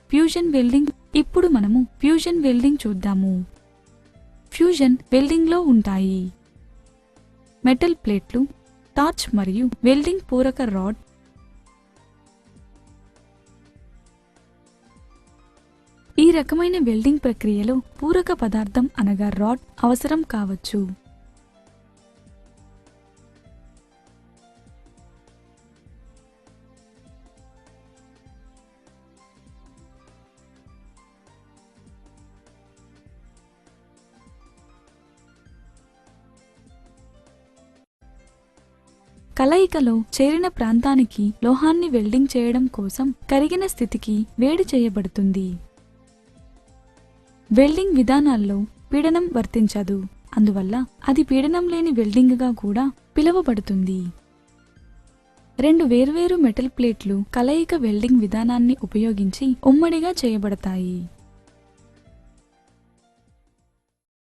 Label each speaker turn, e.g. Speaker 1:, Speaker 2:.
Speaker 1: Fusion welding. ఇప్పుడు మనము fusion welding చూద్దాము. ఫ్యూజన్ వెల్డింగ్లో ఉంటాయి మెటల్ ప్లేట్లు, టార్చ్ మరియు వెల్డింగ్ పూరక రాడ్. ఈ రకమైన వెల్డింగ్ ప్రక్రియలో పూరక పదార్థం అనగా రాడ్ అవసరం కావచ్చు. కలయికలో చేరిన ప్రాంతానికి లోహాన్ని వెల్డింగ్ చేయడం కోసం కరిగిన స్థితికి వేడి చేయబడుతుంది. వెల్డింగ్ విధానాల్లో పీడనం వర్తించదు, అందువల్ల అది పీడనం లేని వెల్డింగ్గా కూడా పిలువబడుతుంది. రెండు వేర్వేరు మెటల్ ప్లేట్లు కలయిక వెల్డింగ్ విధానాన్ని ఉపయోగించి ఉమ్మడిగా చేయబడతాయి.